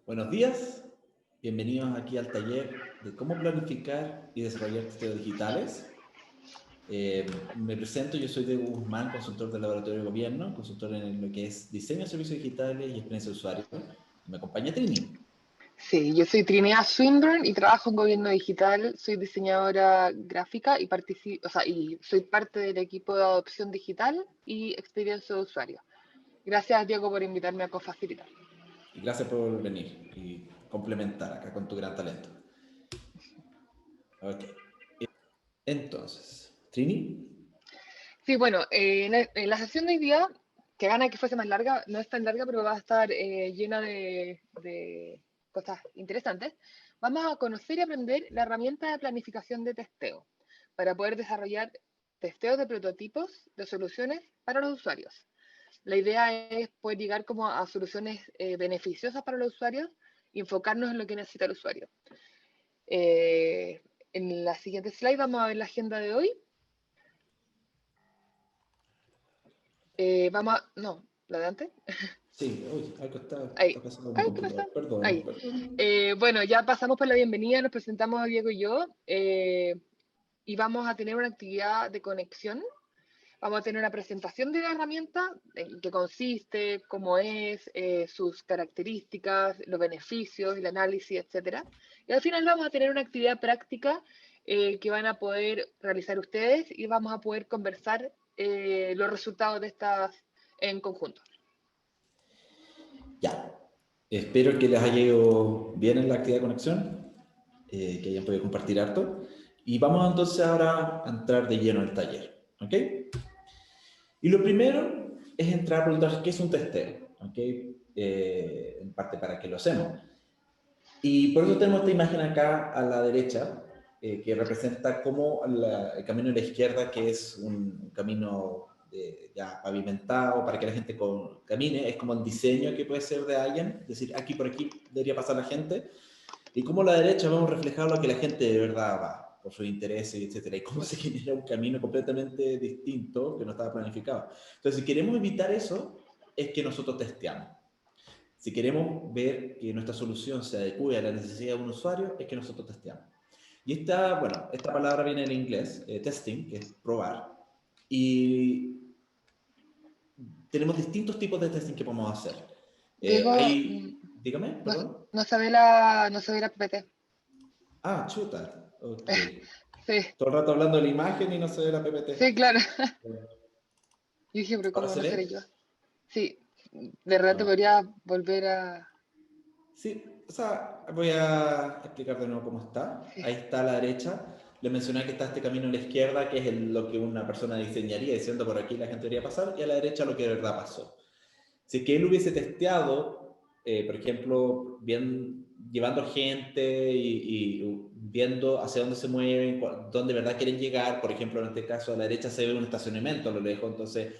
Buenos días, bienvenidos aquí al taller de cómo planificar y desarrollar testeos digitales. Me presento, yo soy Diego Guzmán, consultor del Laboratorio de Gobierno, consultor en lo que es diseño de servicios digitales y experiencia de usuario. Me acompaña Trini. Sí, yo soy Trinidad Swinburne y trabajo en gobierno digital. Soy diseñadora gráfica y y soy parte del equipo de adopción digital y experiencia de usuario. Gracias, Diego, por invitarme a cofacilitar. Y gracias por venir y complementar acá con tu gran talento. Ok. Entonces, Trini. Sí, bueno, en la sesión de hoy día, que gana que fuese más larga, no es tan larga, pero va a estar llena de cosas interesantes. Vamos a conocer y aprender la herramienta de planificación de testeo para poder desarrollar testeos de prototipos de soluciones para los usuarios. La idea es poder llegar como a soluciones beneficiosas para los usuarios y enfocarnos en lo que necesita el usuario. En la siguiente slide vamos a ver la agenda de hoy. No, la de antes. Sí, uy, algo está Ahí. pasando con mi Ay, ¿qué pasa? computador. Perdón, Ahí. perdón. Bueno, ya pasamos por la bienvenida, nos presentamos Diego y yo, y vamos a tener una actividad de conexión. Vamos a tener una presentación de la herramienta, en qué consiste, cómo es, sus características, los beneficios, el análisis, etcétera. Y al final vamos a tener una actividad práctica que van a poder realizar ustedes y vamos a poder conversar los resultados de estas en conjunto. Ya. Espero que les haya ido bien en la actividad de conexión, que hayan podido compartir harto. Y vamos entonces ahora a entrar de lleno al taller. ¿Ok? Y lo primero es entrar a preguntar qué es un testeo. ¿Ok? En parte para qué lo hacemos. Y por eso tenemos esta imagen acá a la derecha, que representa como el camino de la izquierda, que es un camino ya pavimentado para que la gente camine, es como el diseño que puede ser de alguien, es decir, aquí por aquí debería pasar la gente, y como a la derecha vemos reflejado lo que la gente de verdad va, por sus intereses, etcétera, y cómo se genera un camino completamente distinto que no estaba planificado. Entonces, si queremos evitar eso, es que nosotros testeamos. Si queremos ver que nuestra solución se adecue a la necesidad de un usuario, es que nosotros testeamos. Y esta palabra viene del inglés, testing, que es probar. Y tenemos distintos tipos de testing que podemos hacer. Diego, Dígame, perdón. no se ve la PPT. Ah, chuta, ok. Sí, Todo el rato hablando de la imagen y no se ve la PPT. sí, claro. Yo dije, pero ¿Ahora ¿cómo se no seré yo? ve? Sí, de verdad te No. podría volver a... Sí, o sea, voy a explicar de nuevo cómo está. Sí. Ahí está a la derecha. Le mencioné que está este camino a la izquierda, que es lo que una persona diseñaría, diciendo por aquí la gente debería pasar, y a la derecha lo que de verdad pasó. Si es que él hubiese testeado, por ejemplo, llevando gente y viendo hacia dónde se mueven, dónde de verdad quieren llegar, por ejemplo, en este caso a la derecha se ve un estacionamiento a lo lejos, entonces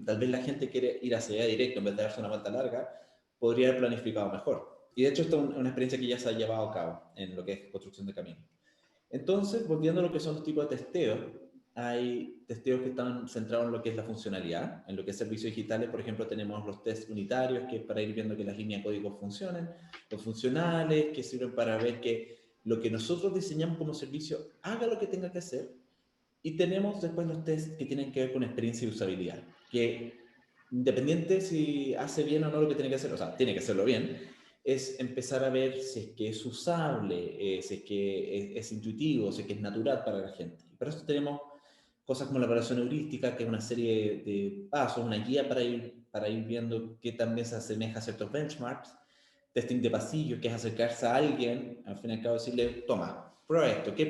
tal vez la gente quiere ir hacia allá directo en vez de darse una vuelta larga, podría haber planificado mejor. Y de hecho, esta es una experiencia que ya se ha llevado a cabo en lo que es construcción de caminos. Entonces, volviendo a lo que son los tipos de testeos, hay testeos que están centrados en lo que es la funcionalidad, en lo que es servicios digitales, por ejemplo, tenemos los test unitarios, que es para ir viendo que las líneas de código funcionen, los funcionales, que sirven para ver que lo que nosotros diseñamos como servicio haga lo que tenga que hacer, y tenemos después los test que tienen que ver con experiencia y usabilidad, que independiente si hace bien o no lo que tiene que hacer, o sea, tiene que hacerlo bien, es empezar a ver si es que es usable, si es que es intuitivo, si es que es natural para la gente. Y para eso tenemos cosas como la evaluación heurística, que es una serie de pasos, una guía para ir viendo qué también se asemeja a ciertos benchmarks. Testing de pasillo, que es acercarse a alguien, al fin y al cabo decirle, toma, prueba esto, qué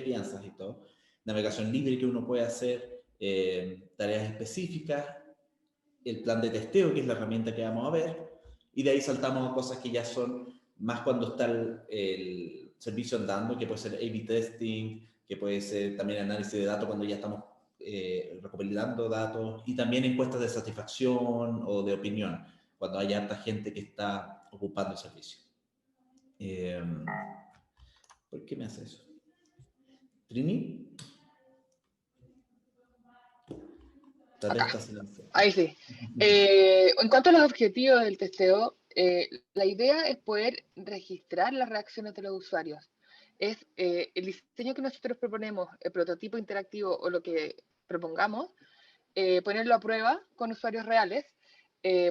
piensas y todo. Navegación libre que uno puede hacer, tareas específicas, el plan de testeo, que es la herramienta que vamos a ver, y de ahí saltamos a cosas que ya son más cuando está el servicio andando, que puede ser A/B testing, que puede ser también análisis de datos cuando ya estamos recopilando datos, y también encuestas de satisfacción o de opinión, cuando hay harta gente que está ocupando el servicio. ¿Por qué me hace eso? ¿Trini? Tal vez Acá, está silenciado. ahí sí. En cuanto a los objetivos del testeo, La idea es poder registrar las reacciones de los usuarios. Es el diseño que nosotros proponemos, el prototipo interactivo o lo que propongamos, ponerlo a prueba con usuarios reales,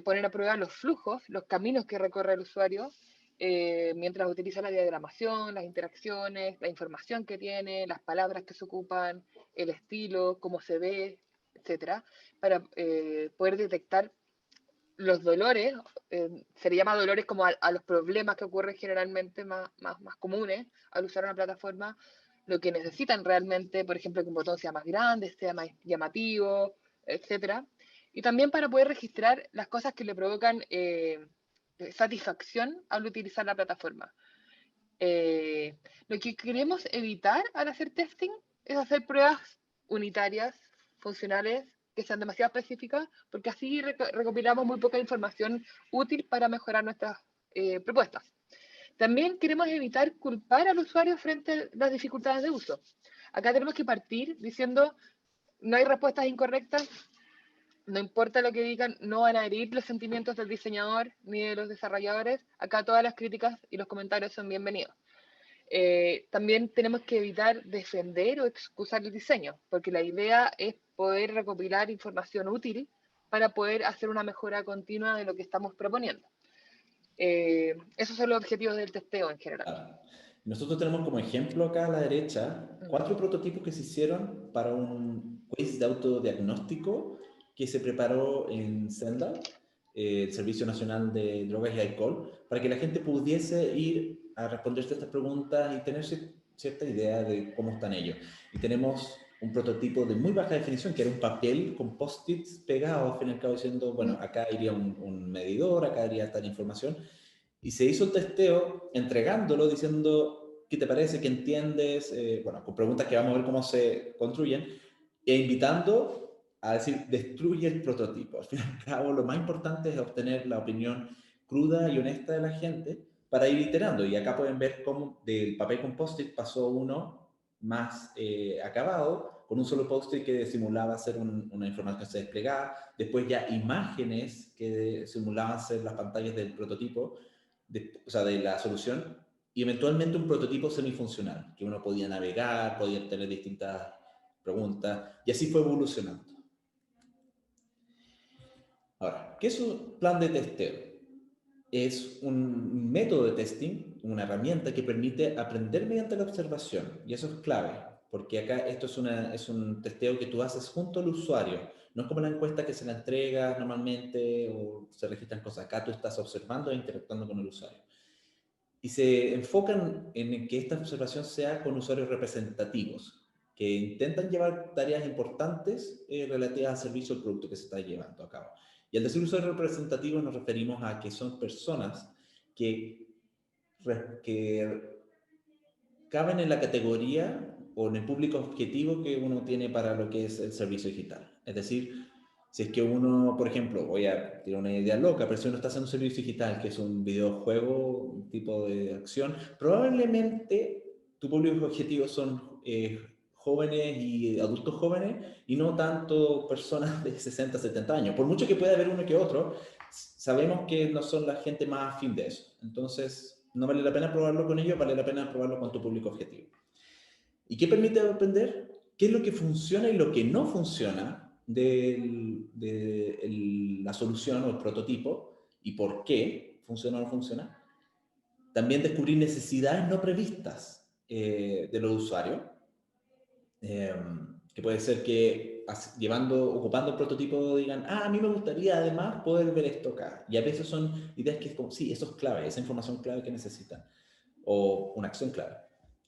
poner a prueba los flujos, los caminos que recorre el usuario, mientras utiliza la diagramación, las interacciones, la información que tiene, las palabras que se ocupan, el estilo, cómo se ve, etcétera, para poder detectar los dolores, se le llama dolores como a los problemas que ocurren generalmente más comunes al usar una plataforma, lo que necesitan realmente, por ejemplo, que un botón sea más grande, sea más llamativo, etcétera. Y también para poder registrar las cosas que le provocan satisfacción al utilizar la plataforma. Lo que queremos evitar al hacer testing es hacer pruebas unitarias, funcionales, que sean demasiado específicas, porque así recopilamos muy poca información útil para mejorar nuestras propuestas. También queremos evitar culpar al usuario frente a las dificultades de uso. Acá tenemos que partir diciendo, no hay respuestas incorrectas, no importa lo que digan, no van a herir los sentimientos del diseñador ni de los desarrolladores. Acá todas las críticas y los comentarios son bienvenidos. También tenemos que evitar defender o excusar el diseño, porque la idea es poder recopilar información útil para poder hacer una mejora continua de lo que estamos proponiendo. Esos son los objetivos del testeo en general. Claro. Nosotros tenemos como ejemplo acá a la derecha 4 prototipos que se hicieron para un quiz de autodiagnóstico que se preparó en Senda, el Servicio Nacional de Drogas y Alcohol, para que la gente pudiese ir a responderse estas preguntas y tener cierta idea de cómo están ellos. Y tenemos un prototipo de muy baja definición, que era un papel con post-its pegados, al fin y al cabo, diciendo, bueno, acá iría un medidor, acá iría tal información. Y se hizo el testeo entregándolo, diciendo, ¿qué te parece? ¿Qué entiendes? Bueno, con preguntas que vamos a ver cómo se construyen, e invitando a decir, destruye el prototipo. Al fin y al cabo, lo más importante es obtener la opinión cruda y honesta de la gente para ir iterando. Y acá pueden ver cómo del papel con post-it pasó uno más acabado, con un solo post-it que simulaba ser una información que se desplegaba, después ya imágenes que simulaban ser las pantallas del prototipo, o sea, de la solución, y eventualmente un prototipo semifuncional, que uno podía navegar, podía tener distintas preguntas, y así fue evolucionando. Ahora, ¿qué es un plan de testeo? Es un método de testing, una herramienta que permite aprender mediante la observación, y eso es clave, porque acá esto es un testeo que tú haces junto al usuario, no es como la encuesta que se la entrega normalmente o se registran cosas, acá tú estás observando e interactuando con el usuario. Y se enfocan en que esta observación sea con usuarios representativos, que intentan llevar tareas importantes relativas al servicio o producto que se está llevando a cabo. Y al decir usuarios representativos nos referimos a que son personas que caben en la categoría o en el público objetivo que uno tiene para lo que es el servicio digital. Es decir, si es que uno, por ejemplo, voy a tirar una idea loca, pero si uno está haciendo un servicio digital, que es un videojuego, un tipo de acción, probablemente tu público objetivo son jóvenes y adultos jóvenes y no tanto personas de 60, 70 años. Por mucho que pueda haber uno que otro, sabemos que no son la gente más afín de eso. Entonces, no vale la pena probarlo con ellos, vale la pena probarlo con tu público objetivo. ¿Y qué permite aprender? ¿Qué es lo que funciona y lo que no funciona de la solución o el prototipo y por qué funciona o no funciona? También descubrir necesidades no previstas de los usuarios, que puede ser que ocupando el prototipo digan, a mí me gustaría además poder ver esto acá. Y a veces son ideas que es como, sí, eso es clave, esa información clave que necesitan, o una acción clave.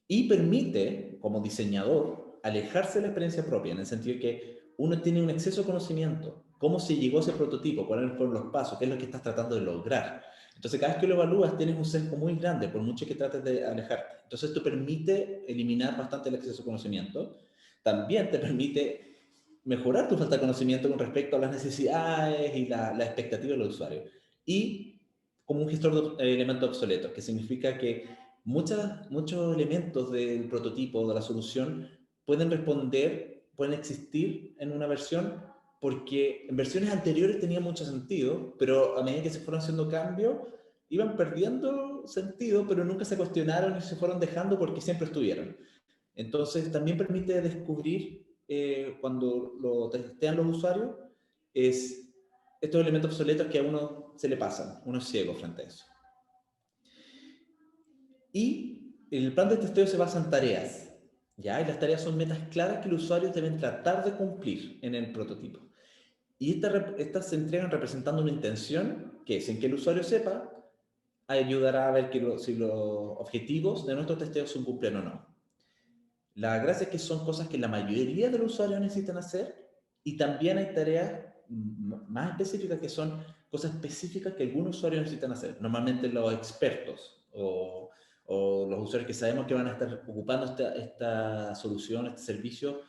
Y permite, como diseñador, alejarse de la experiencia propia, en el sentido de que uno tiene un exceso de conocimiento, cómo se llegó a ese prototipo, cuáles fueron los pasos, qué es lo que estás tratando de lograr. Entonces, cada vez que lo evalúas, tienes un sesgo muy grande, por mucho que trates de alejarte. Entonces, esto permite eliminar bastante el exceso de conocimiento. También te permite mejorar tu falta de conocimiento con respecto a las necesidades y la expectativa del usuario. Y como un gestor de elementos obsoletos, que significa que muchos elementos del prototipo, de la solución, pueden existir en una versión porque en versiones anteriores tenía mucho sentido, pero a medida que se fueron haciendo cambios, iban perdiendo sentido, pero nunca se cuestionaron y se fueron dejando porque siempre estuvieron. Entonces, también permite descubrir, cuando lo testean los usuarios, es estos elementos obsoletos que a uno se le pasan, uno es ciego frente a eso. Y el plan de testeo se basa en tareas, ¿ya? Y las tareas son metas claras que los usuarios deben tratar de cumplir en el prototipo. Y estas se entregan representando una intención que, sin que el usuario sepa, ayudará a ver si los objetivos de nuestro testeo se cumplen o no. La gracia es que son cosas que la mayoría de los usuarios necesitan hacer, y también hay tareas más específicas que son cosas específicas que algunos usuarios necesitan hacer. Normalmente los expertos o los usuarios que sabemos que van a estar ocupando esta solución, este servicio,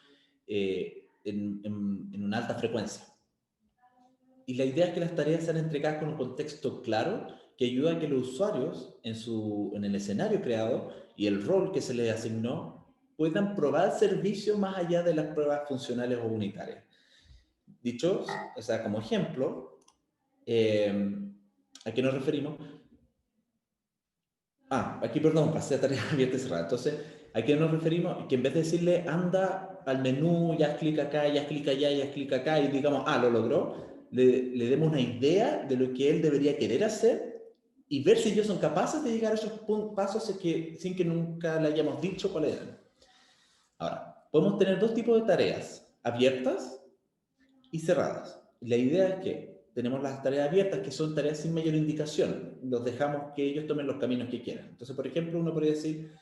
en una alta frecuencia. Y la idea es que las tareas sean entregadas con un contexto claro que ayuda a que los usuarios en el escenario creado y el rol que se les asignó puedan probar servicios más allá de las pruebas funcionales o unitarias. Dicho, o sea, como ejemplo, ¿a qué nos referimos? Aquí, perdón, pasé a tareas abiertas y cerradas. Entonces, ¿a qué nos referimos? Que en vez de decirle, anda al menú, ya clic acá, ya clic allá, ya clic acá, y digamos, lo logró, le demos una idea de lo que él debería querer hacer y ver si ellos son capaces de llegar a esos pasos sin que nunca le hayamos dicho cuáles eran. Ahora, podemos tener dos tipos de tareas, abiertas y cerradas. La idea es que tenemos las tareas abiertas, que son tareas sin mayor indicación. Los dejamos que ellos tomen los caminos que quieran. Entonces, por ejemplo, uno podría decir,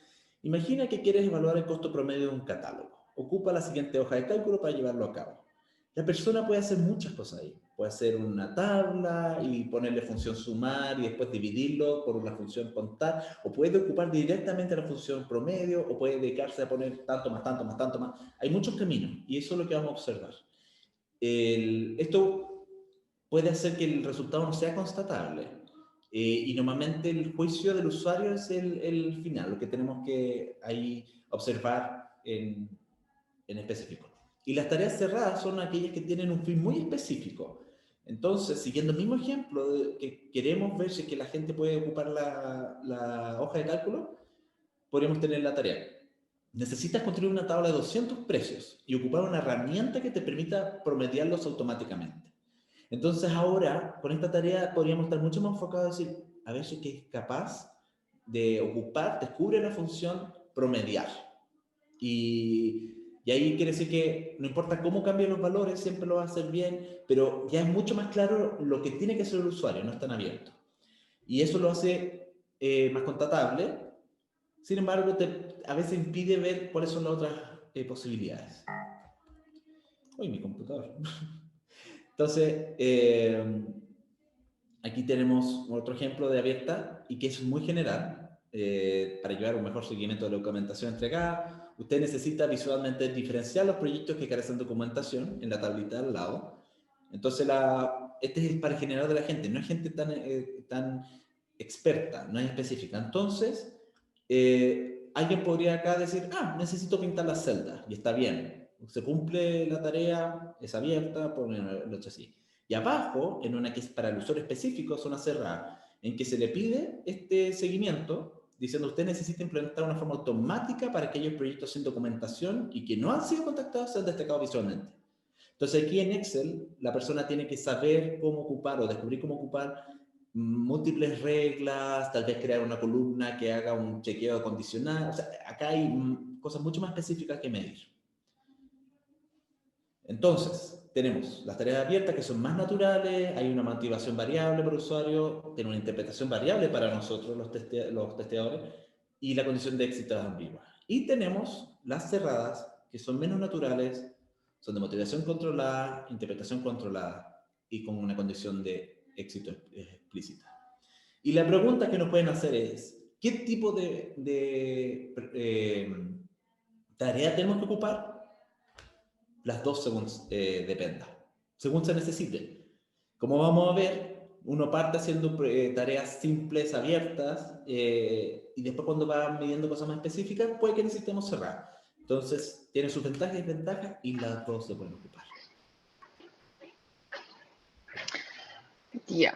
imagina que quieres evaluar el costo promedio de un catálogo. Ocupa la siguiente hoja de cálculo para llevarlo a cabo. La persona puede hacer muchas cosas ahí. Puede hacer una tabla y ponerle función sumar y después dividirlo por una función contar, o puede ocupar directamente la función promedio, o puede dedicarse a poner tanto más, tanto más, tanto más. Hay muchos caminos y eso es lo que vamos a observar. Esto puede hacer que el resultado no sea constatable. Y normalmente el juicio del usuario es el final, lo que tenemos que ahí observar en específico. Y las tareas cerradas son aquellas que tienen un fin muy específico. Entonces, siguiendo el mismo ejemplo, que queremos ver si es que la gente puede ocupar la hoja de cálculo, podríamos tener la tarea. Necesitas construir una tabla de 200 precios y ocupar una herramienta que te permita promediarlos automáticamente. Entonces ahora, con esta tarea, podríamos estar mucho más enfocados a decir, a ver si es que es capaz de ocupar, descubre la función promediar. Y ahí quiere decir que no importa cómo cambien los valores, siempre lo va a hacer bien, pero ya es mucho más claro lo que tiene que hacer el usuario, no es tan abierto. Y eso lo hace más constatable. Sin embargo, a veces impide ver cuáles son las otras posibilidades. Uy, mi computador. Entonces, aquí tenemos otro ejemplo de abierta y que es muy general. Para llevar un mejor seguimiento de la documentación entregada, usted necesita visualmente diferenciar los proyectos que carecen de documentación en la tablita al lado. Entonces, este es para generar de la gente, no es gente tan experta, no es específica. Entonces, alguien podría acá decir, necesito pintar las celdas, y está bien. Se cumple la tarea, es abierta, ponerlo hecho así. Y abajo, en una que es para el usuario específico, zona cerrada, en que se le pide este seguimiento, diciendo usted necesita implementar una forma automática para aquellos proyectos sin documentación y que no han sido contactados sean destacados visualmente. Entonces aquí en Excel, la persona tiene que saber cómo ocupar o descubrir cómo ocupar múltiples reglas, tal vez crear una columna que haga un chequeo condicional. O sea, acá hay cosas mucho más específicas que medir. Entonces, tenemos las tareas abiertas que son más naturales, hay una motivación variable por usuario, tiene una interpretación variable para nosotros los testeadores, y la condición de éxito es ambigua. Y tenemos las cerradas, que son menos naturales, son de motivación controlada, interpretación controlada y con una condición de éxito explícita. Y la pregunta que nos pueden hacer es, ¿qué tipo de tarea tenemos que ocupar? Las dos según dependa, según se necesite. Como vamos a ver, uno parte haciendo tareas simples, abiertas, y después cuando va midiendo cosas más específicas, puede que necesitemos cerrar. Entonces, tiene sus ventajas y desventajas, y las dos se pueden ocupar. Ya.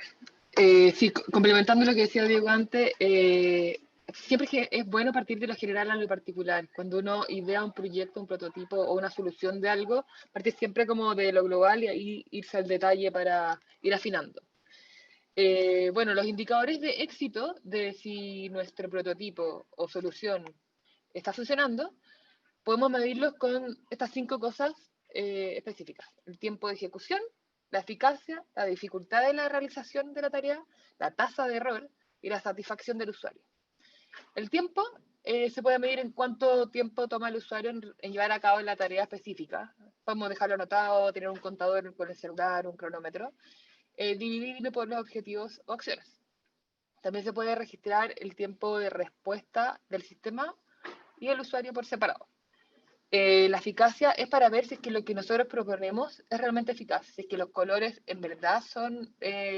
Sí, complementando lo que decía Diego antes, siempre es bueno partir de lo general a lo particular. Cuando uno idea un proyecto, un prototipo o una solución de algo, partir siempre como de lo global y ahí irse al detalle para ir afinando. Bueno, los indicadores de éxito de si nuestro prototipo o solución está funcionando, podemos medirlos con estas 5 cosas específicas. El tiempo de ejecución, la eficacia, la dificultad de la realización de la tarea, la tasa de error y la satisfacción del usuario. El tiempo se puede medir en cuánto tiempo toma el usuario en llevar a cabo la tarea específica. Podemos dejarlo anotado, tener un contador con el celular, un cronómetro, dividirlo por los objetivos o acciones. También se puede registrar el tiempo de respuesta del sistema y el usuario por separado. La eficacia es para ver si es que lo que nosotros proponemos es realmente eficaz, si es que los colores en verdad son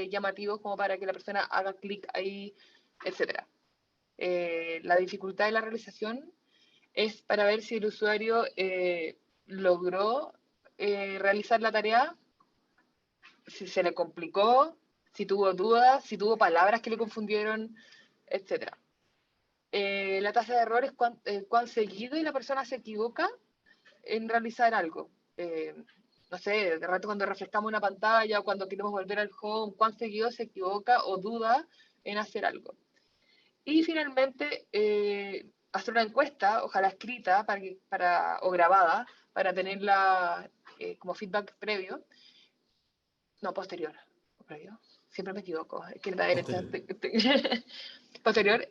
llamativos como para que la persona haga clic ahí, etc. La dificultad de la realización es para ver si el usuario logró realizar la tarea, si se le complicó, si tuvo dudas, si tuvo palabras que le confundieron, etc. La tasa de error es cuán seguido la persona se equivoca en realizar algo. No sé, de rato cuando refrescamos una pantalla o cuando queremos volver al home, cuán seguido se equivoca o duda en hacer algo. Y finalmente, hacer una encuesta, ojalá escrita o grabada, para tenerla como feedback previo, no posterior, previo, siempre me equivoco, es que la derecha, Posterior. posterior,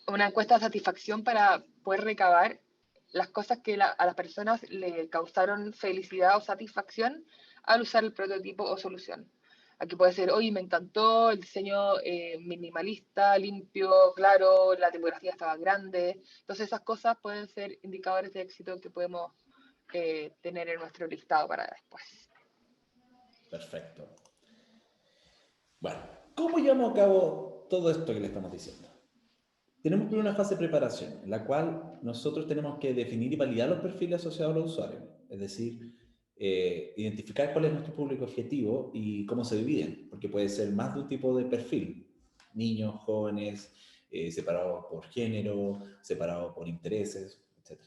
una encuesta de satisfacción para poder recabar las cosas que a las personas le causaron felicidad o satisfacción al usar el prototipo o solución. Aquí puede ser, oye, me encantó el diseño minimalista, limpio, claro, la tipografía estaba grande. Entonces esas cosas pueden ser indicadores de éxito que podemos tener en nuestro listado para después. Perfecto. Bueno, ¿cómo llevamos a cabo todo esto que le estamos diciendo? Tenemos primero una fase de preparación, en la cual nosotros tenemos que definir y validar los perfiles asociados a los usuarios. Es decir, identificar cuál es nuestro público objetivo y cómo se dividen, porque puede ser más de un tipo de perfil. Niños, jóvenes, separados por género, separados por intereses, etc.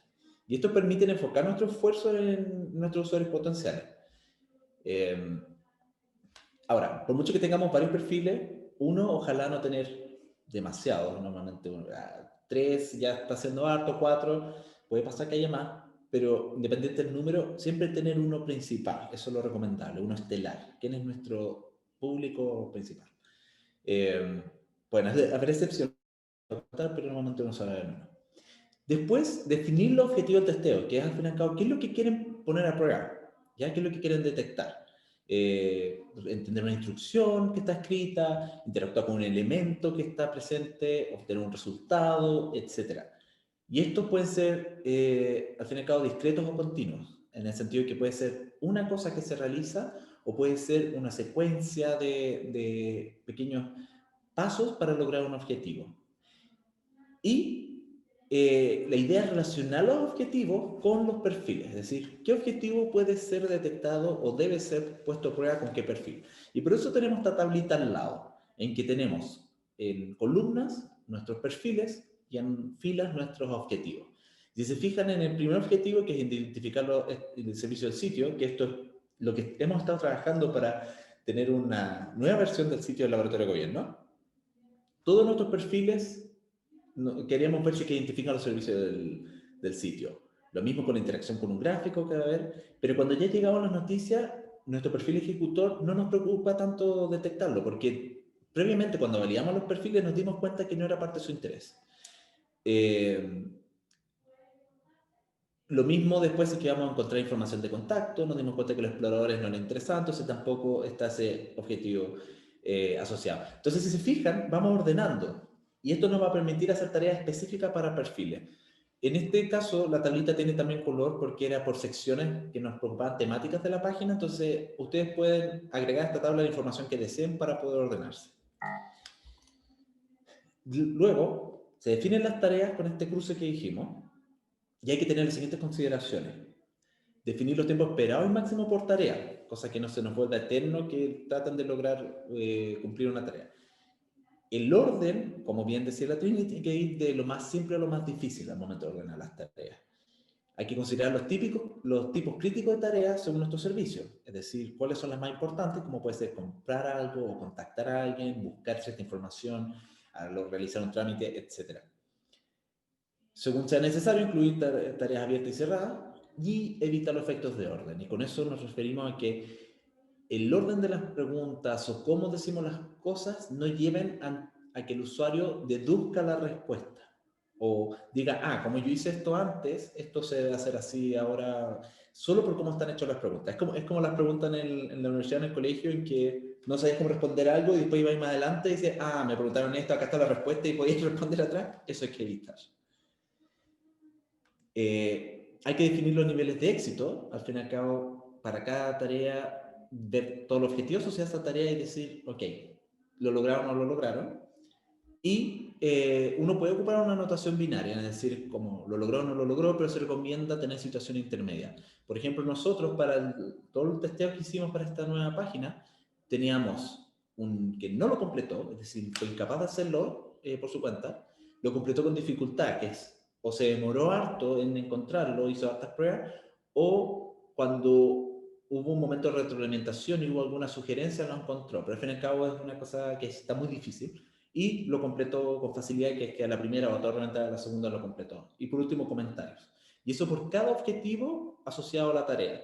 Y esto permite enfocar nuestro esfuerzo en nuestros usuarios potenciales. Ahora, por mucho que tengamos varios perfiles, uno, ojalá no tener demasiados, normalmente 3 ya está siendo harto, 4, puede pasar que haya más, pero independiente del número, siempre tener uno principal, eso es lo recomendable, uno estelar, ¿quién es nuestro público principal? Bueno, haber excepciones, pero normalmente uno sabe de uno. Después, definir los objetivos del testeo, que es al fin y al cabo, ¿qué es lo que quieren poner a prueba? ¿Ya? ¿Qué es lo que quieren detectar? Entender una instrucción que está escrita, interactuar con un elemento que está presente, obtener un resultado, etc. Y estos pueden ser, al fin y al cabo, discretos o continuos, en el sentido de que puede ser una cosa que se realiza o puede ser una secuencia de pequeños pasos para lograr un objetivo. Y la idea es relacionar los objetivos con los perfiles, es decir, qué objetivo puede ser detectado o debe ser puesto a prueba con qué perfil. Y por eso tenemos esta tablita al lado, en que tenemos en columnas nuestros perfiles y en filas nuestros objetivos. Si se fijan en el primer objetivo, que es identificar el servicio del sitio, que esto es lo que hemos estado trabajando para tener una nueva versión del sitio del Laboratorio de Gobierno, todos nuestros perfiles queríamos ver si que identifican los servicios del sitio. Lo mismo con la interacción con un gráfico que va a haber, pero cuando ya llegaban las noticias, nuestro perfil ejecutor no nos preocupa tanto detectarlo, porque previamente cuando validamos los perfiles nos dimos cuenta que no era parte de su interés. Lo mismo después es que vamos a encontrar información de contacto, nos dimos cuenta que los exploradores no les interesan, entonces tampoco está ese objetivo asociado. Entonces, si se fijan, vamos ordenando y esto nos va a permitir hacer tareas específicas para perfiles. En este caso, la tablita tiene también color porque era por secciones que nos preocupaban temáticas de la página, entonces ustedes pueden agregar a esta tabla la información que deseen para poder ordenarse. Luego, se definen las tareas con este cruce que dijimos y hay que tener las siguientes consideraciones. Definir los tiempos esperados y máximo por tarea, cosa que no se nos vuelva eterno, que tratan de lograr cumplir una tarea. El orden, como bien decía la Trini, tiene que ir de lo más simple a lo más difícil al momento de ordenar las tareas. Hay que considerar los tipos críticos de tareas según nuestro servicio, es decir, cuáles son las más importantes, como puede ser comprar algo o contactar a alguien, buscar cierta información, realizar un trámite, etc. Según sea necesario, incluir tareas abiertas y cerradas y evitar los efectos de orden. Y con eso nos referimos a que el orden de las preguntas o cómo decimos las cosas no lleven a que el usuario deduzca la respuesta o diga, ah, como yo hice esto antes, esto se debe hacer así ahora, solo por cómo están hechas las preguntas. Es como las preguntas en la universidad, en el colegio, en que no sabías cómo responder algo y después ibas más adelante y dices, ah, me preguntaron esto, acá está la respuesta y podías responder atrás. Eso hay que evitar. Hay que definir los niveles de éxito, al fin y al cabo, para cada tarea, ver todo el objetivo asociado a esa tarea y decir, ok, lo lograron o no lo lograron. Y uno puede ocupar una notación binaria, es decir, como lo logró o no lo logró, pero se recomienda tener situación intermedia. Por ejemplo, nosotros para todo el testeo que hicimos para esta nueva página, teníamos un que no lo completó, es decir, fue incapaz de hacerlo por su cuenta, lo completó con dificultad, que es o se demoró harto en encontrarlo, hizo hartas pruebas, o cuando hubo un momento de retroalimentación y hubo alguna sugerencia, lo encontró. Pero al fin y al cabo es una cosa que está muy difícil y lo completó con facilidad, que es que a la primera o a toda a la segunda lo completó. Y por último, comentarios. Y eso por cada objetivo asociado a la tarea.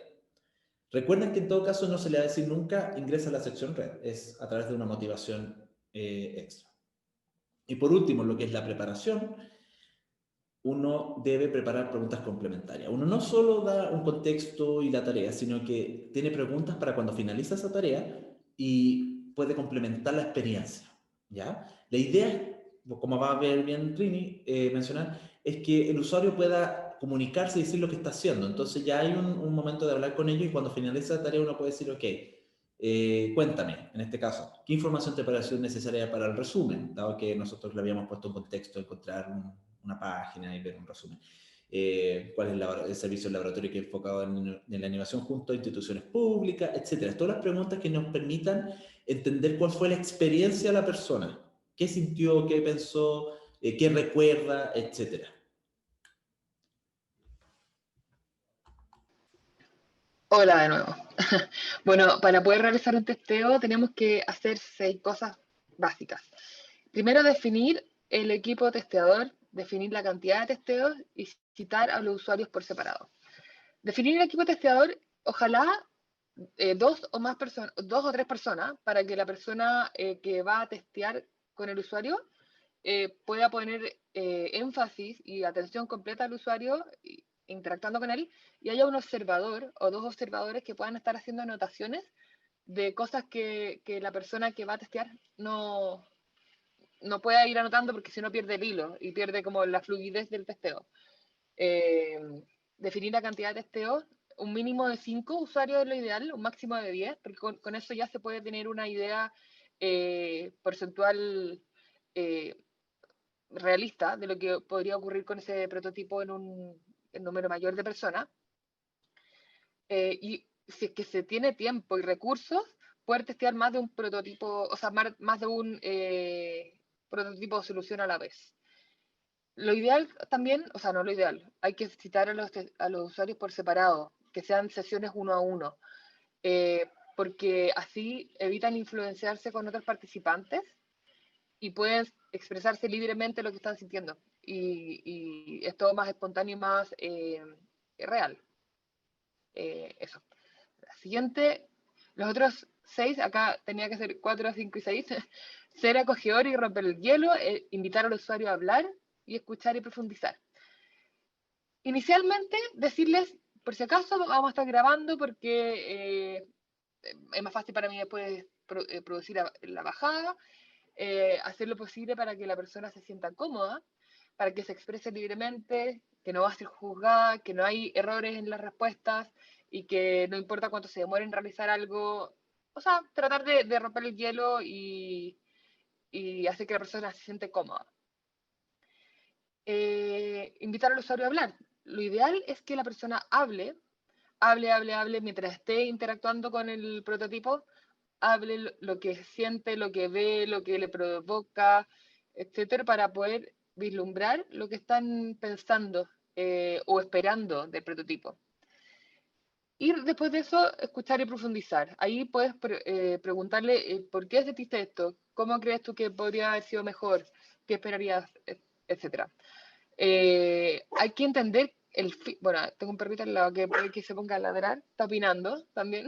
Recuerden que en todo caso no se le va a decir nunca ingresa a la sección red, es a través de una motivación extra. Y por último, lo que es la preparación, uno debe preparar preguntas complementarias. Uno no solo da un contexto y la tarea, sino que tiene preguntas para cuando finaliza esa tarea y puede complementar la experiencia, ¿ya? La idea, como va a ver bien Trini mencionar, es que el usuario pueda comunicarse y decir lo que está haciendo. Entonces ya hay un momento de hablar con ellos y cuando finaliza la tarea uno puede decir, ok, cuéntame, en este caso, ¿qué información te pareció necesaria para el resumen? Dado que nosotros le habíamos puesto un contexto, encontrar una página y ver un resumen. ¿Cuál es el servicio del laboratorio que es enfocado en la innovación junto a instituciones públicas, etcétera? Todas las preguntas que nos permitan entender cuál fue la experiencia de la persona, qué sintió, qué pensó, qué recuerda, etcétera. Hola de nuevo. Bueno, para poder realizar un testeo tenemos que hacer 6 cosas básicas. Primero, definir el equipo testeador, definir la cantidad de testeos y citar a los usuarios por separado. Definir el equipo testeador, ojalá 2 o 3 personas, para que la persona que va a testear con el usuario pueda poner énfasis y atención completa al usuario interactuando con él, y haya un observador o 2 observadores que puedan estar haciendo anotaciones de cosas que la persona que va a testear no pueda ir anotando, porque si no pierde el hilo y pierde como la fluidez del testeo. Eh, Definir la cantidad de testeos, un mínimo de 5 usuarios es lo ideal, un máximo de 10, porque con eso ya se puede tener una idea porcentual realista de lo que podría ocurrir con ese prototipo en número mayor de personas. Y si es que se tiene tiempo y recursos, poder testear más de un prototipo, o sea, más de un prototipo de solución a la vez. Lo ideal también, o sea, no lo ideal, hay que citar a los usuarios por separado, que sean sesiones 1 a 1, porque así evitan influenciarse con otros participantes y pueden expresarse libremente lo que están sintiendo. Y es todo más espontáneo y más real. Eso. La siguiente, los otros 6, acá tenía que ser 4, 5 y 6, ser acogedor y romper el hielo, invitar al usuario a hablar y escuchar y profundizar. Inicialmente, decirles, por si acaso vamos a estar grabando porque es más fácil para mí después producir la bajada, hacer lo posible para que la persona se sienta cómoda, para que se exprese libremente, que no va a ser juzgada, que no hay errores en las respuestas y que no importa cuánto se demore en realizar algo. O sea, tratar de romper el hielo y hacer que la persona se siente cómoda. Invitar al usuario a hablar. Lo ideal es que la persona hable hable, mientras esté interactuando con el prototipo, hable lo que siente, lo que ve, lo que le provoca, etcétera, para poder vislumbrar lo que están pensando o esperando del prototipo. Y después de eso, escuchar y profundizar. Ahí puedes preguntarle ¿por qué sentiste esto? ¿Cómo crees tú que podría haber sido mejor? ¿Qué esperarías? Etcétera. Hay que entender bueno, tengo un perrito al lado que puede que se ponga a ladrar, está opinando también.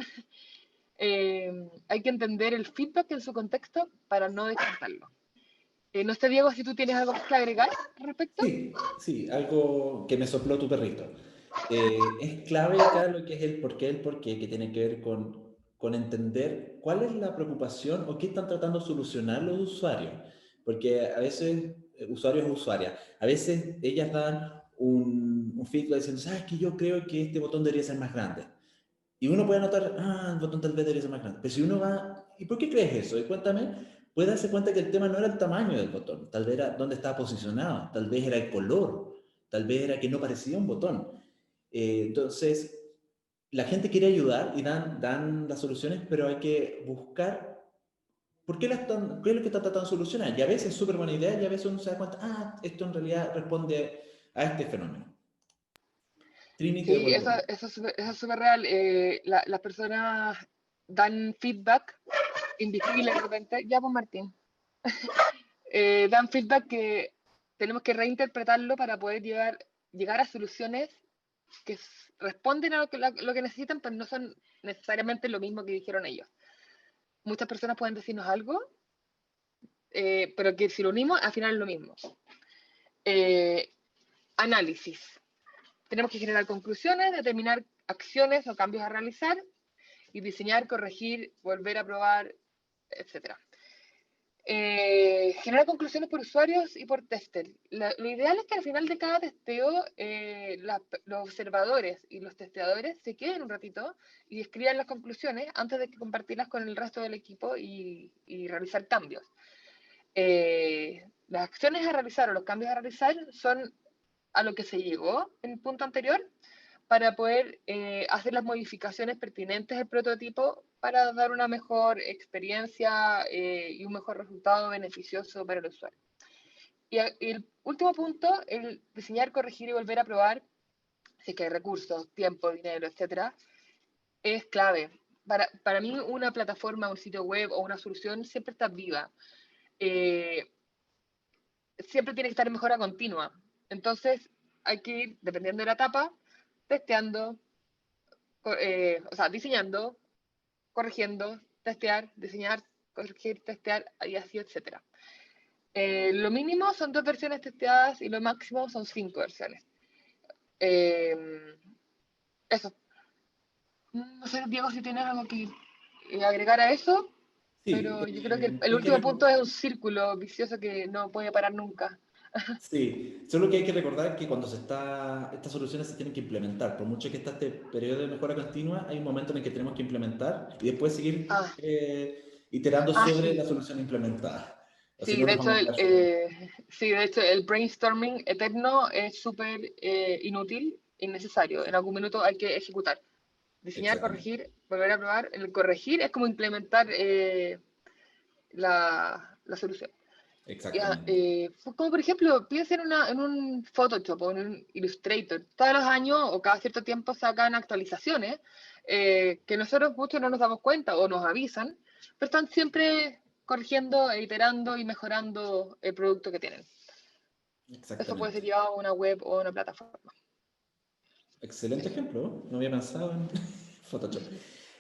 Hay que entender el feedback en su contexto para no descartarlo. No sé, Diego, si tú tienes algo más que agregar al respecto. Sí, sí, algo que me sopló tu perrito. Es clave acá lo que es el porqué, que tiene que ver con entender cuál es la preocupación o qué están tratando de solucionar los usuarios. Porque a veces, usuarios o usuarias, a veces ellas dan un feedback diciendo, sabes que yo creo que este botón debería ser más grande. Y uno puede notar, el botón tal vez debería ser más grande. Pero si uno va, ¿y por qué crees eso? Y cuéntame, puede darse cuenta que el tema no era el tamaño del botón, tal vez era dónde estaba posicionado, tal vez era el color, tal vez era que no parecía un botón. Entonces, la gente quiere ayudar y dan las soluciones, pero hay que buscar qué es lo que está tratando de solucionar. Y a veces es súper buena idea y a veces uno se da cuenta, esto en realidad responde a este fenómeno. Trini, te Sí, devuelvo. eso es súper real. Las personas dan feedback invisible de repente. Ya, pues Martín. Dan feedback que tenemos que reinterpretarlo para poder llegar a soluciones que responden a lo que necesitan, pero no son necesariamente lo mismo que dijeron ellos. Muchas personas pueden decirnos algo, pero que si lo unimos, al final es lo mismo. Análisis. Tenemos que generar conclusiones, determinar acciones o cambios a realizar y diseñar, corregir, volver a probar, etc. Generar conclusiones por usuarios y por tester. Lo ideal es que al final de cada testeo los observadores y los testeadores se queden un ratito y escriban las conclusiones antes de compartirlas con el resto del equipo y realizar cambios. Las acciones a realizar o los cambios a realizar son a lo que se llegó en el punto anterior para poder hacer las modificaciones pertinentes al prototipo para dar una mejor experiencia y un mejor resultado beneficioso para el usuario. Y el último punto, el diseñar, corregir y volver a probar, si es que hay recursos, tiempo, dinero, etcétera, es clave. Para mí, una plataforma, un sitio web o una solución siempre está viva. Siempre tiene que estar en mejora continua. Entonces, hay que ir, dependiendo de la etapa, testeando, diseñando, corrigiendo, testear, diseñar, corregir, testear, y así, etcétera. Lo mínimo son 2 versiones testeadas y lo máximo son 5 versiones. Eso. No sé, Diego, si tienes algo que agregar a eso, Sí, pero yo creo que el hay que último punto es un círculo vicioso que no puede parar nunca. Sí, solo que hay que recordar que estas soluciones se tienen que implementar. Por mucho que está este periodo de mejora continua, hay un momento en el que tenemos que implementar y después seguir Ah, iterando sobre la sí. solución implementada. O si Sí, no, de nos hecho, vamos a quedar súper. el brainstorming eterno es súper inútil, innecesario. En algún minuto hay que ejecutar. Diseñar, Exactamente. corregir, volver a probar. El corregir es como implementar la solución. Ya, Exactamente. como por ejemplo, piensa en un Photoshop o en un Illustrator. Todos los años o cada cierto tiempo sacan actualizaciones que nosotros muchos no nos damos cuenta o nos avisan, pero están siempre corrigiendo, iterando y mejorando el producto que tienen. Eso puede ser Exactamente. llevado a una web o a una plataforma. Excelente Eso. ejemplo. No había pensado en Photoshop.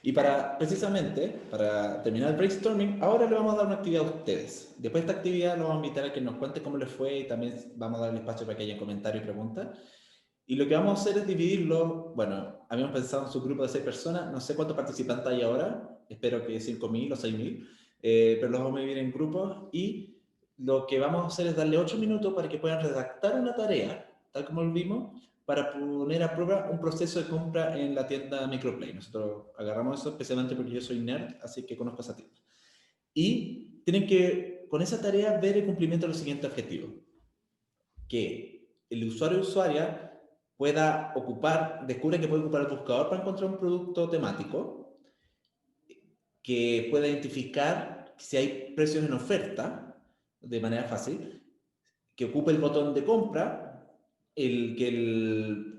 Y para terminar el brainstorming, ahora le vamos a dar una actividad a ustedes. Después de esta actividad, lo vamos a invitar a que nos cuente cómo les fue y también vamos a darle espacio para que haya comentarios y preguntas. Y lo que vamos a hacer es dividirlo. Bueno, habíamos pensado en su grupo de 6 personas. No sé cuántos participantes hay ahora. Espero que 5.000 o 6.000. Pero los vamos a dividir en grupos. Y lo que vamos a hacer es darle 8 minutos para que puedan redactar una tarea, tal como lo vimos, para poner a prueba un proceso de compra en la tienda Microplay. Nosotros agarramos eso especialmente porque yo soy nerd, así que conozco esa tienda. Y tienen que, con esa tarea, ver el cumplimiento de los siguientes objetivos. Que el usuario o usuaria descubre que puede ocupar el buscador para encontrar un producto temático, que pueda identificar si hay precios en oferta de manera fácil, que ocupe el botón de compra, que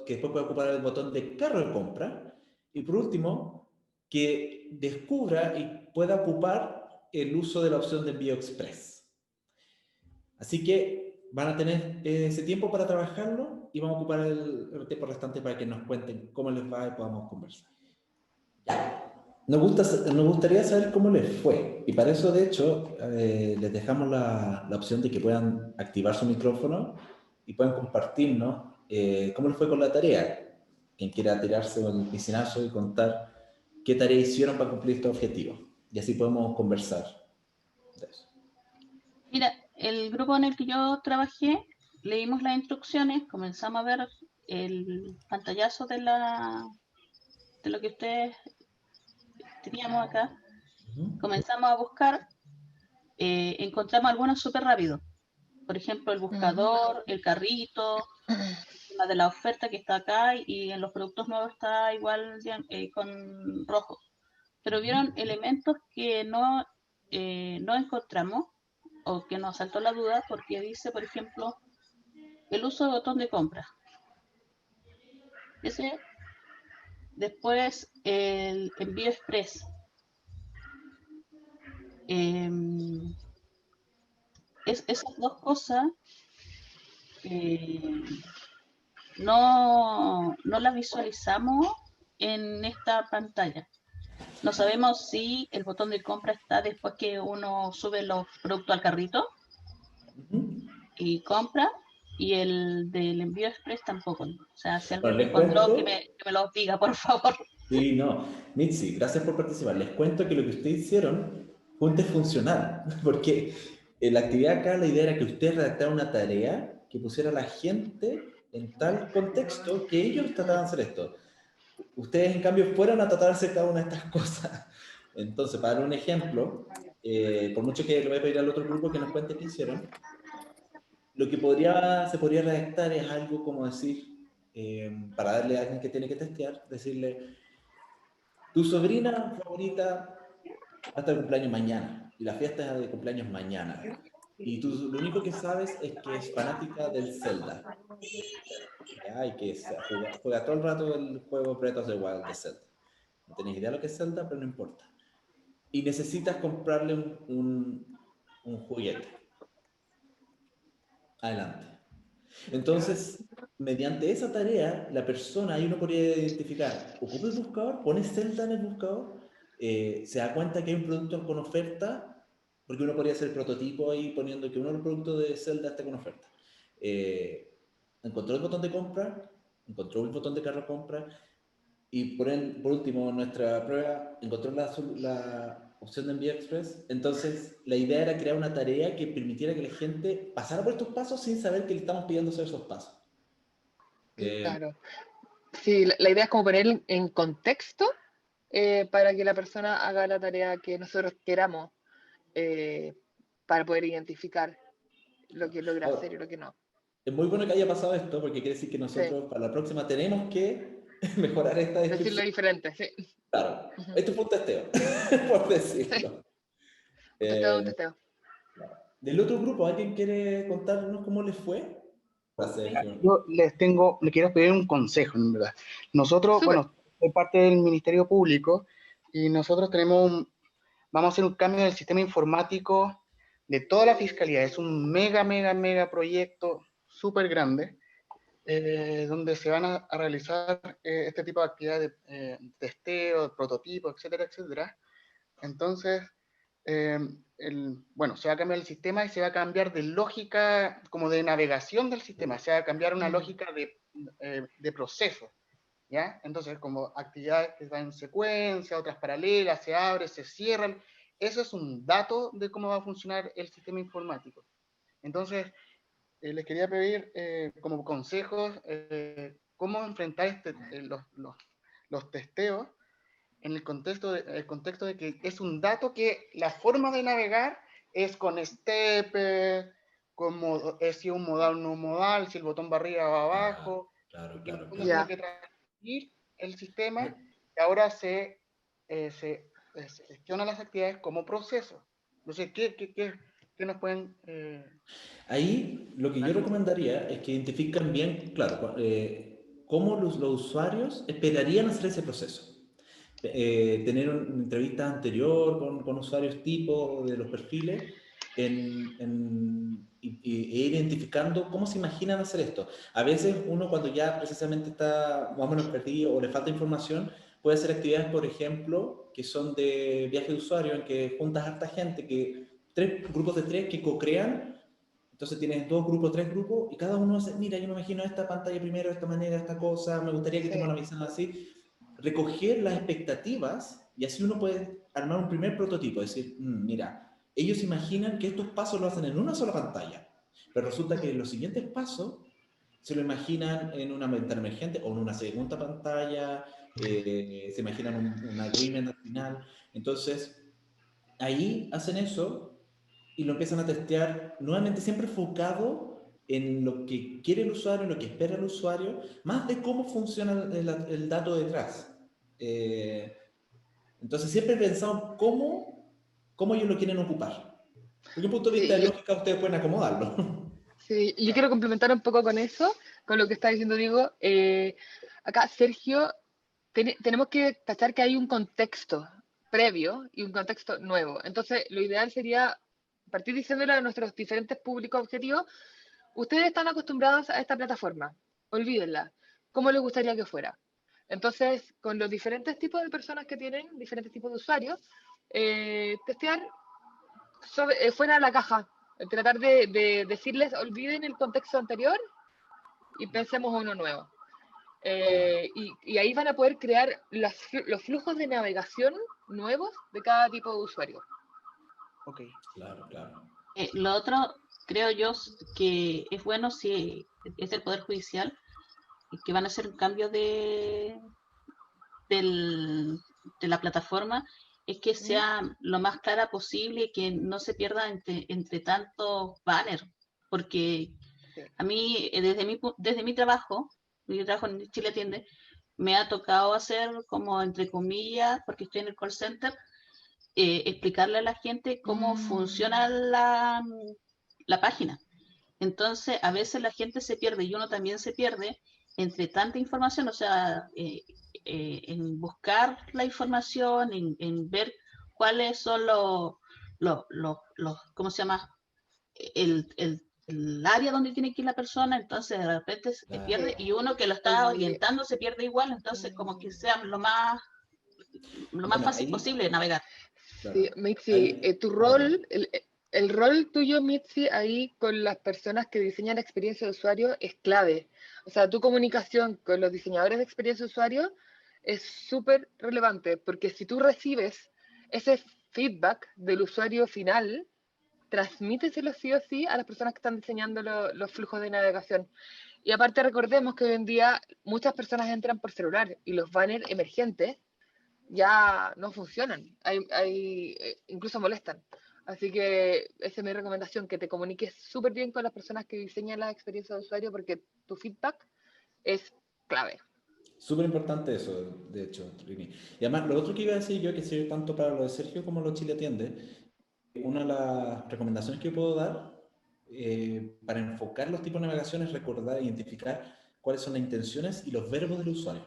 después pueda ocupar el botón de carro de compra, y por último, que descubra y pueda ocupar el uso de la opción de envío express. Así que van a tener ese tiempo para trabajarlo y vamos a ocupar el tiempo restante para que nos cuenten cómo les va y podamos conversar. Nos gustaría saber cómo les fue, y para eso, de hecho, les dejamos la opción de que puedan activar su micrófono y puedan compartirnos cómo les fue con la tarea. Quien quiera tirarse el piscinazo y contar qué tarea hicieron para cumplir estos objetivos. Y así podemos conversar de eso. Mira, el grupo en el que yo trabajé, leímos las instrucciones, comenzamos a ver el pantallazo de lo que ustedes teníamos acá, comenzamos a buscar, encontramos algunos súper rápido. Por ejemplo, el buscador, el carrito, la de la oferta que está acá, y en los productos nuevos está igual con rojo. Pero vieron elementos que no encontramos, o que nos saltó la duda, porque dice, por ejemplo, el uso de botón de compra. Después el envío express. Esas dos cosas no las visualizamos en esta pantalla. No sabemos si el botón de compra está después que uno sube los productos al carrito y compra, y el del envío express tampoco. O sea, si alguien lo encontró, que me lo diga, por favor. Sí, no. Mitzi, gracias por participar. Les cuento que lo que ustedes hicieron fue un test funcional, porque en la actividad acá la idea era que ustedes redactaran una tarea que pusiera a la gente en tal contexto que ellos trataban de hacer esto. Ustedes, en cambio, fueron a tratar de hacer cada una de estas cosas. Entonces, para dar un ejemplo, por mucho que le voy a pedir al otro grupo que nos cuente qué hicieron, lo que se podría redactar es algo como decir, para darle a alguien que tiene que testear, decirle: tu sobrina favorita va a estar de cumpleaños mañana, y la fiesta es de cumpleaños mañana, y tú lo único que sabes es que es fanática del Zelda, ¿ya? Y que juega todo el rato el juego Breath of the Wild de Zelda. No tenéis idea de lo que es Zelda, pero no importa. Y necesitas comprarle un juguete. Adelante. Entonces, mediante esa tarea, la persona, ahí uno podría identificar, ocupa el buscador, pone Zelda en el buscador, se da cuenta que hay un producto con oferta, porque uno podría hacer el prototipo ahí poniendo que uno de los productos de Zelda está con oferta. Encontró el botón de compra, encontró el botón de carro compra, y por último, nuestra prueba encontró la opción de envío express. Entonces, la idea era crear una tarea que permitiera que la gente pasara por estos pasos sin saber que le estamos pidiendo hacer esos pasos. Claro. Sí, la idea es como poner en contexto para que la persona haga la tarea que nosotros queramos, para poder identificar lo que logra hacer y lo que no. Es muy bueno que haya pasado esto, porque quiere decir que nosotros para la próxima tenemos que mejorar esta descripción. Decirlo diferente, sí. Claro, esto fue un testeo, por decirlo. Sí. Un testeo. Del otro grupo, ¿alguien quiere contarnos cómo les fue? Yo les quiero pedir un consejo, en verdad. Nosotros, bueno, soy parte del Ministerio Público y nosotros vamos a hacer un cambio del sistema informático de toda la Fiscalía. Es un mega proyecto súper grande, donde se van a realizar este tipo de actividades de testeo, de prototipo, etcétera, etcétera. Entonces, bueno, se va a cambiar el sistema y se va a cambiar de lógica como de navegación del sistema, se va a cambiar una lógica de proceso, ¿ya? Entonces, como actividades que están en secuencia, otras paralelas, se abren, se cierran, eso es un dato de cómo va a funcionar el sistema informático. Entonces, les quería pedir como consejos cómo enfrentar los testeos en el contexto de que es un dato que la forma de navegar es con step, si un modal o no modal, si el botón va arriba o abajo, Claro, Y en el claro, fondo claro. tiene que transmitir el sistema y ahora se gestiona las actividades como proceso. Entonces, ¿qué nos pueden Ahí lo que yo ayudar? recomendaría es que identifican bien, claro, cómo los usuarios esperarían hacer ese proceso. Tener una entrevista anterior con usuarios tipo de los perfiles e ir identificando cómo se imaginan hacer esto. A veces uno cuando ya precisamente está más o menos perdido o le falta información, puede hacer actividades, por ejemplo, que son de viaje de usuario, en que juntas harta gente, que tres grupos de tres que co-crean. Entonces tienes dos grupos, tres grupos, y cada uno hace, mira, yo me imagino esta pantalla primero, de esta manera, esta cosa, me gustaría que estemos Sí, analizando así. Recoger las expectativas, y así uno puede armar un primer prototipo, decir, mira, ellos imaginan que estos pasos lo hacen en una sola pantalla, pero resulta que los siguientes pasos se lo imaginan en una ventana emergente o en una segunda pantalla, se imaginan un agreement al final. Entonces, ahí hacen eso y lo empiezan a testear nuevamente, siempre enfocado en lo que quiere el usuario, en lo que espera el usuario, más de cómo funciona el dato detrás. Eh, entonces, siempre he pensado cómo ellos lo quieren ocupar. Desde un punto de vista sí, de lógica, ustedes pueden acomodarlo. sí, yo quiero complementar un poco con eso, con lo que está diciendo Diego. Acá, Sergio, tenemos que tachar que hay un contexto previo y un contexto nuevo. Entonces, lo ideal sería partir diciéndole a nuestros diferentes públicos objetivos, ustedes están acostumbrados a esta plataforma, olvídenla. ¿Cómo les gustaría que fuera? Entonces, con los diferentes tipos de personas que tienen, diferentes tipos de usuarios, testear fuera de la caja. Tratar de decirles, olviden el contexto anterior y pensemos uno nuevo. Claro, Y ahí van a poder crear los flujos de navegación nuevos de cada tipo de usuario. Ok. claro, claro. Lo otro, creo yo, que es bueno si es el Poder Judicial, que van a hacer un cambio del, de la plataforma, es que ¿Mm? sea lo más clara posible y que no se pierda entre tantos banners, porque Sí. a mí, desde mi trabajo, yo trabajo en Chile Atiende, me ha tocado hacer como entre comillas, porque estoy en el call center, explicarle a la gente cómo funciona Mm. la página. Entonces, a veces la gente se pierde y uno también se pierde entre tanta información, o sea, en buscar la información, en ver cuáles son ¿cómo se llama? El área donde tiene que ir la persona, entonces de repente se Claro. pierde Sí. y uno que lo está Oye, orientando se pierde igual, entonces como que sea lo más Bueno, fácil ahí, posible de navegar. claro, sí, Mitzi, ahí, tu perdón. rol, el rol tuyo, Mitzi, ahí con las personas que diseñan la experiencia de usuario es clave. O sea, tu comunicación con los diseñadores de experiencia de usuario es súper relevante, porque si tú recibes ese feedback del usuario final, transmíteselo sí o sí a las personas que están diseñando los flujos de navegación. Y aparte recordemos que hoy en día muchas personas entran por celular y los banners emergentes ya no funcionan, incluso molestan. Así que esa es mi recomendación, que te comuniques súper bien con las personas que diseñan la experiencia de usuario porque tu feedback es clave. Súper importante eso, de hecho, Trini. Y además, lo otro que iba a decir yo, que sirve tanto para lo de Sergio como lo de Chile Atiende, una de las recomendaciones que puedo dar para enfocar los tipos de navegación es recordar, identificar cuáles son las intenciones y los verbos del usuario.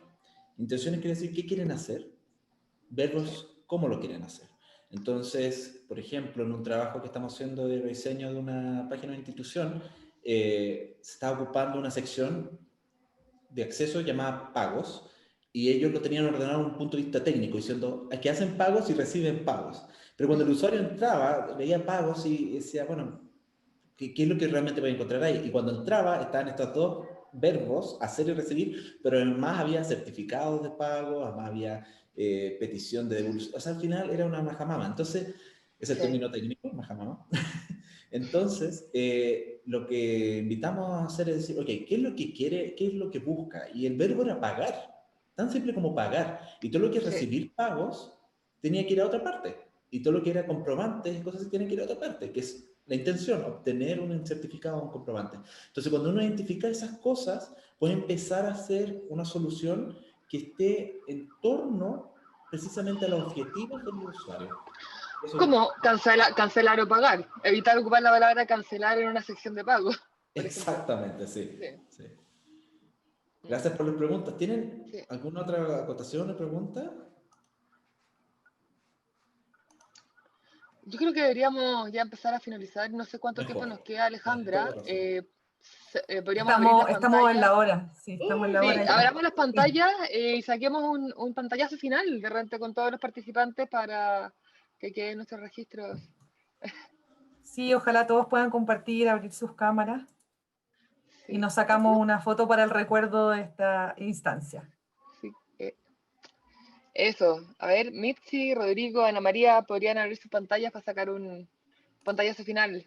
Intenciones quiere decir qué quieren hacer, Sí. verbos cómo lo quieren hacer. Entonces, por ejemplo, en un trabajo que estamos haciendo de diseño de una página de institución, se está ocupando una sección de acceso llamada pagos, y ellos lo tenían ordenado desde un punto de vista técnico, diciendo que hacen pagos y reciben pagos. Pero cuando el usuario entraba, veía pagos y decía, bueno, ¿qué es lo que realmente voy a encontrar ahí? Y cuando entraba, estaban estos dos verbos, hacer y recibir, pero además había certificados de pago, además había petición de devolución. O sea, al final era una majamama. Entonces, es el Sí. término técnico, majamama. Entonces, lo que invitamos a hacer es decir, ok, ¿qué es lo que quiere, qué es lo que busca? Y el verbo era pagar, tan simple como pagar. Y todo lo que es Sí. recibir pagos tenía que ir a otra parte. Y todo lo que era comprobantes y cosas así tenía que ir a otra parte, que es la intención, obtener un certificado o un comprobante. Entonces, cuando uno identifica esas cosas, puede empezar a hacer una solución que esté en torno precisamente a los objetivos del usuario. Eso es Como cancelar o pagar. Evitar ocupar la palabra cancelar en una sección de pago, por ejemplo. exactamente, sí. Sí. Sí. Gracias por las preguntas. ¿Tienen Sí. alguna otra acotación o pregunta? Yo creo que deberíamos ya empezar a finalizar. No sé cuánto tiempo nos Mejor. queda, Tienes toda Alejandra. la razón. Podríamos abrir las Estamos en pantallas. la hora, sí, estamos en la Sí, hora ya. abramos las pantallas y saquemos un pantallazo final de repente con todos los participantes para que queden nuestros registros. Sí, ojalá todos puedan compartir, abrir sus cámaras y Sí, nos sacamos una foto para el recuerdo de esta instancia. sí, eso. A ver, Mitzi, Rodrigo, Ana María, podrían abrir sus pantallas para sacar un pantallazo final.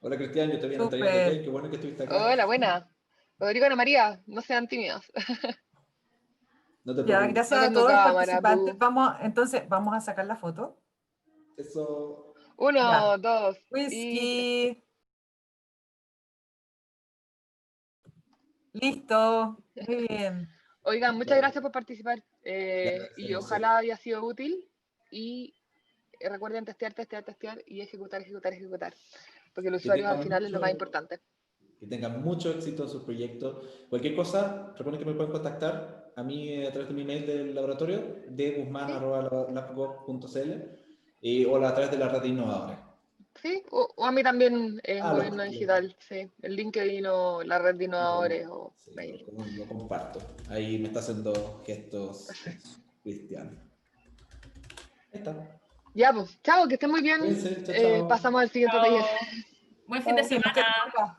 Hola, Cristian, yo te viene trayendo, Súper. ok, qué bueno que estuviste acá. Hola, buena. Rodrigo, Ana María, no sean tímidos. No te Ya, preocupes. gracias No a tengo todos los cámara, participantes. pu. Entonces, vamos a sacar la foto. Eso. 1, Ya. 2 y 3. Whisky. Listo. Muy bien. Oigan, muchas Claro. gracias por participar Le y agradecemos, sí. ojalá haya sido útil y recuerden testear y ejecutar, porque el Que usuario al tengan final es lo más mucho, importante. que tengan mucho éxito en sus proyectos. Cualquier cosa, recuerden que me pueden contactar a mí a través de mi mail del laboratorio, dguzman@labgov.cl o a través de la red innovadora. Sí, o a mí también en Ah, Gobierno Digital, sí, el LinkedIn o la red de innovadores o sí, mail. lo comparto. Ahí me está haciendo gestos Cristian. Ahí está. Ya, pues, chao, que estén muy bien. Cuídense, chao, chao. Pasamos al siguiente taller. Chao. Buen fin de Chao. semana.